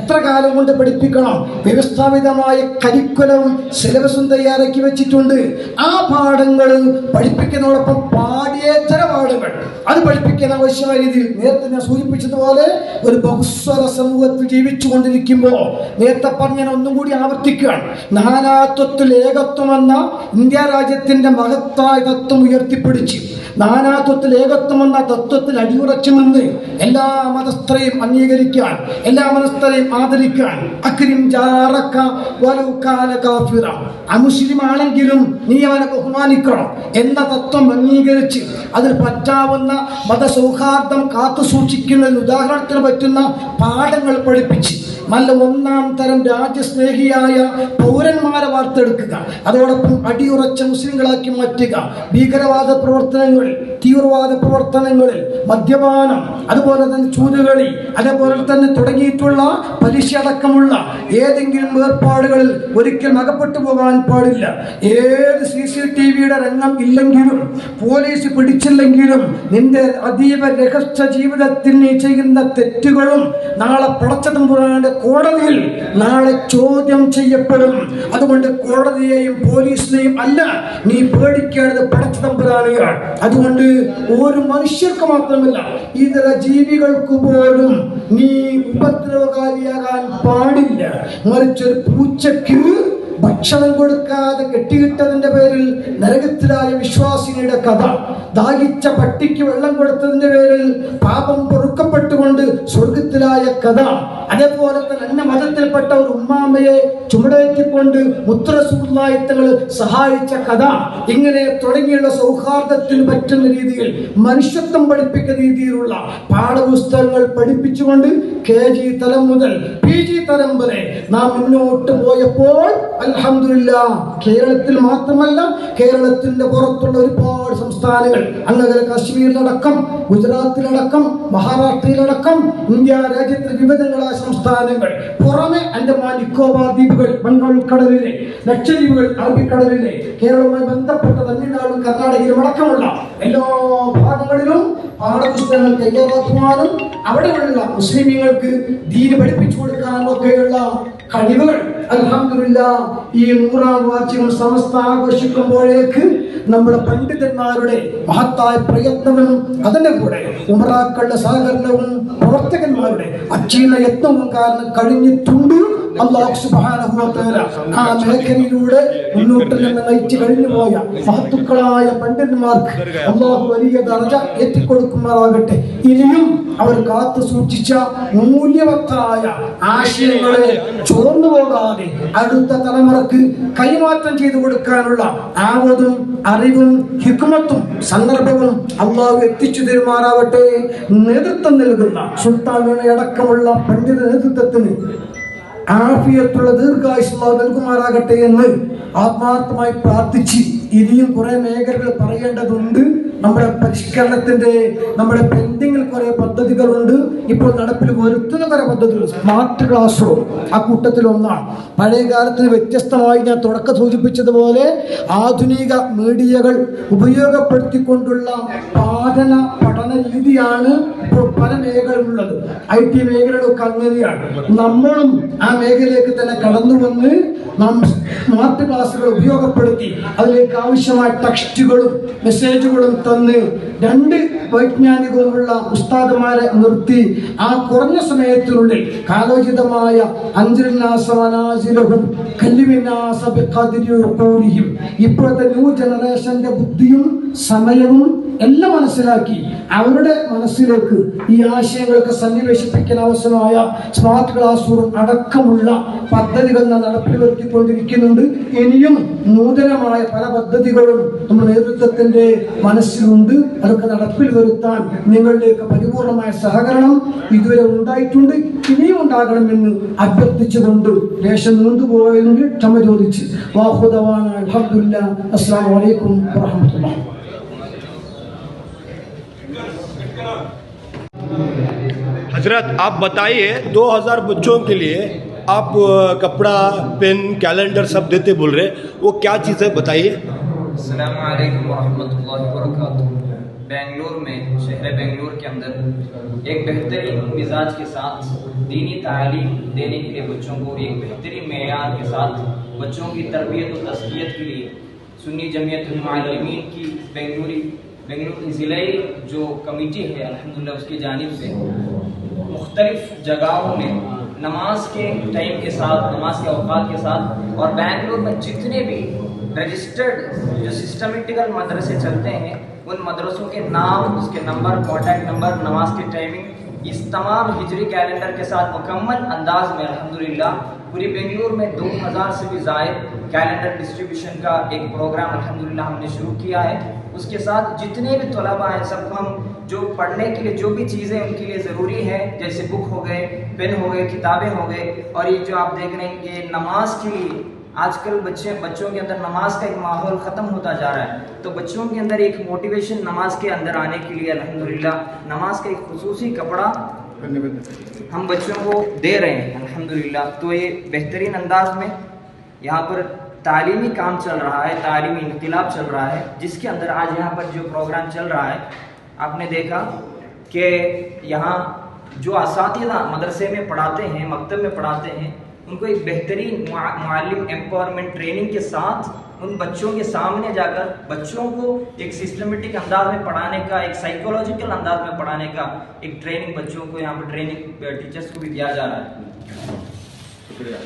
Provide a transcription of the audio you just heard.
എത്ര കാലം കൊണ്ട് പഠിപ്പിക്കണം? വ്യവസ്ഥാപിതമായ കരിക്കുലവും സിലബസും തയ്യാറാക്കി വെച്ചിട്ടുണ്ട്. ആ പാഠങ്ങൾ പഠിപ്പിക്കുന്നതോടൊപ്പം പാഠ്യേതര പാഠങ്ങൾ അത് പഠിപ്പിക്കാൻ ആവശ്യമായ രീതിയിൽ നേരത്തെ ഞാൻ സൂചിപ്പിച്ചതുപോലെ ഒരു ബഹുസ്വര സമൂഹത്തിൽ ജീവിച്ചു കൊണ്ടിരിക്കുമ്പോൾ നേരത്തെ പറഞ്ഞാൽ ഒന്നും കൂടി ആവർത്തിക്കുകയാണ്. നാനാത്വത്തിൽ ഏകത്വം എന്ന ഇന്ത്യ രാജ്യത്തിന്റെ മഹത്തായ തത്വം ഉയർത്തിപ്പിടിച്ച് നാനാത്വത്തിൽ ഏകത്വം എന്ന തത്വത്തിൽ അടിയുറച്ചു നിന്ന് എല്ലാ മതസ്ഥരെയും അംഗീകരിക്കാൻ, എല്ലാ മതസ്ഥരെയും ആദരിക്കാൻ, അക്രിം ജാറക വലൗ കാന കാഫിറ, അമുസ്ലിം ആണെങ്കിലും നീ അവനെ ബഹുമാനിക്കണം എന്ന തത്വം അംഗീകരിച്ച് അതിൽ പറ്റാവുന്ന മതസൗഹാർദ്ദം കാത്തു സൂക്ഷിക്കുന്നതിന് ഉദാഹരണത്തിന് പറ്റുന്ന പാഠങ്ങൾ പഠിപ്പിച്ച് നല്ല ഒന്നാം തരം രാജ്യസ്നേഹിയായ പൗരന്മാരെ വാർത്തെടുക്കുക. അതോടൊപ്പം അടിയുറച്ച മുസ്ലിങ്ങളാക്കി മാറ്റുക. ഭീകരവാദ പ്രവർത്തനങ്ങളിൽ, തീവ്രവാദ പ്രവർത്തനങ്ങളിൽ, മദ്യപാനം, അതുപോലെ തന്നെ ചൂതുകളി, അതേപോലെ തന്നെ തുടങ്ങിയിട്ടുള്ള പലിശ അടക്കമുള്ള ഏതെങ്കിലും ഏർപ്പാടുകളിൽ ഒരിക്കലും അകപ്പെട്ടു പോകാൻ പാടില്ല. ഏത് CCTVയുടെ രംഗം ഇല്ലെങ്കിലും പോലീസ് പിടിച്ചില്ലെങ്കിലും നിന്റെ അതീവ രഹസ്യ ജീവിതത്തിൽ നീ ചെയ്യുന്ന തെറ്റുകളും നാളെ പടച്ചതമ്പുരാന്റെ കോടതിയിൽ നാളെ ചോദ്യം ചെയ്യപ്പെടും. അതുകൊണ്ട് കോടതിയെയും പോലീസിനെയും അല്ല നീ പേടിക്കേണ്ടത് പടച്ചതമ്പുരാനെയാണ്. അതുകൊണ്ട് ഒരു മനുഷ്യർക്ക് മാത്രമല്ല ഇതര ജീവികൾക്ക് പോലും നീ ഉപദ്രവകാരിയാകാൻ പാടില്ല. മറിച്ചൊരു പൂച്ചയ്ക്ക് ഭക്ഷണം കൊടുക്കാതെ കെട്ടിയിട്ടതിന്റെ പേരിൽ നരകത്തിലായ വിശ്വാസിനിയുടെ കഥ, ദാഹിച്ച പട്ടിക്ക് വെള്ളം കൊടുത്തതിന്റെ പേരിൽ പാപം പൊറുക്കപ്പെട്ടുകൊണ്ട് സ്വർഗത്തിലായ കഥ, അതേപോലെ തന്നെ അന്ന മതത്തിൽപ്പെട്ട ഒരു ഉമ്മാമയെ ചുമടേറ്റിക്കൊണ്ട് മുത്തറസൂലുള്ളാഹി തങ്ങൾ സഹായിച്ച കഥ, ഇങ്ങനെ തുടങ്ങിയുള്ള സൗഹാർദ്ദത്തിന് പറ്റുന്ന രീതിയിൽ മനുഷ്യത്വം പഠിപ്പിക്കുന്ന രീതിയിലുള്ള പാഠപുസ്തകങ്ങൾ പഠിപ്പിച്ചുകൊണ്ട് KG തലം മുതൽ PG തലം വരെ നാം മുന്നോട്ട് പോയപ്പോൾ അൽഹംദുലില്ലാഹ് കേരളത്തിൽ മാത്രമല്ല കേരളത്തിന്റെ പുറത്തുള്ള ഒരുപാട് സംസ്ഥാനങ്ങൾ, അങ്ങനെ കാശ്മീരിലടക്കം, ഗുജറാത്തിലടക്കം, മഹാരാഷ്ട്രയിലടക്കം, ഇന്ത്യ രാജ്യത്തെ വിവിധങ്ങളായ സംസ്ഥാനങ്ങൾ, പുറമെ അൻഡമാൻ നിക്കോബാർ ദ്വീപുകൾ, ബംഗാൾ കടലിലെ, ലക്ഷദ്വീപുകൾ, അറബിക്കടലിലെ, കേരളവുമായി ബന്ധപ്പെട്ട തമിഴ്നാടും കർണാടകയിലും അടക്കമുള്ള എല്ലാ ഭാഗങ്ങളിലും പാഠപുസ്തകങ്ങൾ തയ്യാറാക്കുവാനും അവിടെയുള്ള മുസ്ലിമീങ്ങൾക്ക് ദീന് പഠിപ്പിച്ചു കൊടുക്കാനും ഒക്കെയുള്ള കഴിവുകൾ അൽഹംദുലില്ലാഹ് ഈ 100ാം വാർഷികം സമസ്ത ആഘോഷിക്കുമ്പോഴേക്ക് നമ്മുടെ പണ്ഡിതന്മാരുടെ മഹത്തായ പ്രയത്നവും അതിന്റെ കൂടെ ഉമറാക്കളുടെ സഹകരണവും പ്രവർത്തകന്മാരുടെ അക്ഷീണ യത്നവും കാരണം കഴിഞ്ഞിട്ടുണ്ട്. അല്ലാഹു സുബ്ഹാനഹു വ തആല ആ മേഖലയിലൂടെ മുന്നോട്ട് നയിച്ചു കഴിഞ്ഞു പോയ മഹത്തുക്കളായ പണ്ഡിതന്മാർക്ക് അല്ലാഹു വലിയ ദർജ എത്തിക്കൊടുക്കുമാറാകട്ടെ. ഇനിയും അവർ കാത്തു സൂക്ഷിച്ച മൂല്യവത്തായ ആശയങ്ങളെ ചോർന്നു പോകാതെ അടുത്ത തലമുറക്ക് കൈമാറ്റം ചെയ്തു കൊടുക്കാനുള്ള ആവതും അറിവും ഹിക്മത്തും സന്ദർഭവും അല്ലാഹു എത്തിച്ചു തരുമാറാവട്ടെ. നേതൃത്വം നൽകുന്ന സുൽത്താനുകളെ അടക്കമുള്ള പണ്ഡിത നേതൃത്വത്തിന് ആഫിയത്തുള്ള ദീർഘായുസ്സ് നൽകുമാറാകട്ടെ എന്ന് ആത്മാർത്ഥമായി പ്രാർത്ഥിച്ച് ഇനിയും കുറെ മേഖലകൾ പറയേണ്ടതുണ്ട്. നമ്മുടെ പരിഷ്കരണത്തിന്റെ നമ്മുടെ പെൻഡിങ്ങിൽ കുറെ പദ്ധതികളുണ്ട്. ഇപ്പോൾ നടപ്പിൽ വരുത്തുന്ന കുറെ പദ്ധതികൾ സ്മാർട്ട് ക്ലാസ് റൂം ആ കൂട്ടത്തിൽ ഒന്നാണ്. പഴയ കാലത്തിന് വ്യത്യസ്തമായി ഞാൻ തുടക്കം സൂചിപ്പിച്ചതുപോലെ ആധുനിക മീഡിയകൾ ഉപയോഗപ്പെടുത്തിക്കൊണ്ടുള്ള പഠന രീതിയാണ് ഇപ്പോൾ പല മേഖലകളുള്ളത്. IT മേഖലകളൊക്കെ അങ്ങനെയാണ്. നമ്മളും ആ മേഖലയിലേക്ക് തന്നെ കടന്നു വന്ന് നാം സ്മാർട്ട് ക്ലാസ്സുകൾ ഉപയോഗപ്പെടുത്തി അതിലേക്ക് ആവശ്യമായ ടെക്സ്റ്റുകളും മെസ്സേജുകളും തന്ന് 2 വൈജ്ഞാനികവുമുള്ള ഉസ്താദുമാരെ നിർത്തി ആ കുറഞ്ഞ സമയത്തിനുള്ളിൽ കാലോചിതമായ ഇപ്പോഴത്തെ ന്യൂ ജനറേഷന്റെ ബുദ്ധിയും സമയവും എല്ലാം മനസ്സിലാക്കി അവരുടെ മനസ്സിലേക്ക് ഈ ആശയങ്ങൾക്ക് സന്നിവേശിപ്പിക്കാൻ ആവശ്യമായ സ്മാർട്ട് ക്ലാസ് റൂം അടക്കമുള്ള പദ്ധതികൾ നടപ്പിൽ വരുത്തിക്കൊണ്ടിരിക്കുന്നുണ്ട്. ഇനിയും നൂതനമായ പല പദ്ധതികളും നമ്മുടെ നേതൃത്വത്തിന്റെ മനസ്സിലുണ്ട്. അതൊക്കെ നടപ്പിൽ വരുത്താൻ നിങ്ങളിലേക്ക് പരിപൂർണമായ സഹകരണം ഇതുവരെ ഉണ്ടായിട്ടുണ്ട്, ഇനിയും ഉണ്ടാകണമെന്ന് അഭ്യർത്ഥിച്ചുകൊണ്ട് ദേശം നീണ്ടുപോയെങ്കിൽ ക്ഷമ ചോദിച്ച് വാഹുദവാന അൽഹംദുലില്ലാഹ്. അസ്സലാമു അലൈക്കും വറഹ്മത്തുള്ളാഹി. हजरत आप बताइए 2000 बच्चों के लिए आप कपड़ा, पेन, कैलेंडर सब देते बोल रहे, वो क्या चीज़ है बताइए। अस्सलामु अलैकुम वरहमतुल्लाहि वबरकातुहू। बेंगलोर में, शहर बेंगलोर के अंदर एक बेहतरीन मिजाज के साथ दीनी तालीम देने के लिए बच्चों को एक बेहतरीन मेयार के साथ बच्चों की तरबियत और तस्कियत के लिए सुन्नी जमीयतुल मुअल्लिमीन की बेंगलुरु ज़िले जो कमेटी है अल्हम्दुलिल्लाह उसकी जानिब से मुख्तलिफ जगहों में नमाज के टाइम के साथ, नमाज के औकात के साथ, और बेंगलुरु में जितने भी रजिस्टर्ड जो सिस्टमेटिकल मदरसे चलते हैं उन मदरसों के नाम, उसके नंबर, कॉन्टैक्ट नंबर, नमाज की टाइमिंग, इस तमाम हिजरी कैलेंडर के साथ मुकम्मल अंदाज में अल्हम्दुलिल्लाह पूरी बेंगलुरु में 2000 से भी ज़ायद कैलेंडर डिस्ट्रीब्यूशन का एक प्रोग्राम अल्हम्दुलिल्लाह हमने शुरू किया है। उसके साथ जितने भी तलबा हैं सबको हम जो पढ़ने के लिए जो भी चीज़ें उनके लिए ज़रूरी है, जैसे बुक हो गए, पेन हो गए, किताबें हो गए, और ये जो आप देख रहे हैं ये नमाज के लिए आजकल बच्चों के अंदर नमाज का एक माहौल ख़त्म होता जा रहा है, तो बच्चों के अंदर एक मोटिवेशन नमाज के अंदर आने के लिए अल्हम्दुलिल्लाह नमाज का एक खुसूसी कपड़ा हम बच्चों को दे रहे हैं अल्हम्दुलिल्लाह। तो ये बेहतरीन अंदाज में यहाँ पर तालीमी काम चल रहा है, तालीमी इनकलाब चल रहा है, जिसके अंदर आज यहाँ पर जो प्रोग्राम चल रहा है आपने देखा कि यहाँ जो असातिज़ा मदरसे में पढ़ाते हैं, मकतब में पढ़ाते हैं, उनको एक बेहतरीन मुअल्लिम एम्पावरमेंट ट्रेनिंग के साथ उन बच्चों के सामने जाकर बच्चों को एक सिस्टमेटिक अंदाज में पढ़ाने का, एक साइकोलॉजिकल अंदाज में पढ़ाने का एक ट्रेनिंग बच्चों को यहाँ पर ट्रेनिंग टीचर्स को भी दिया जा रहा है।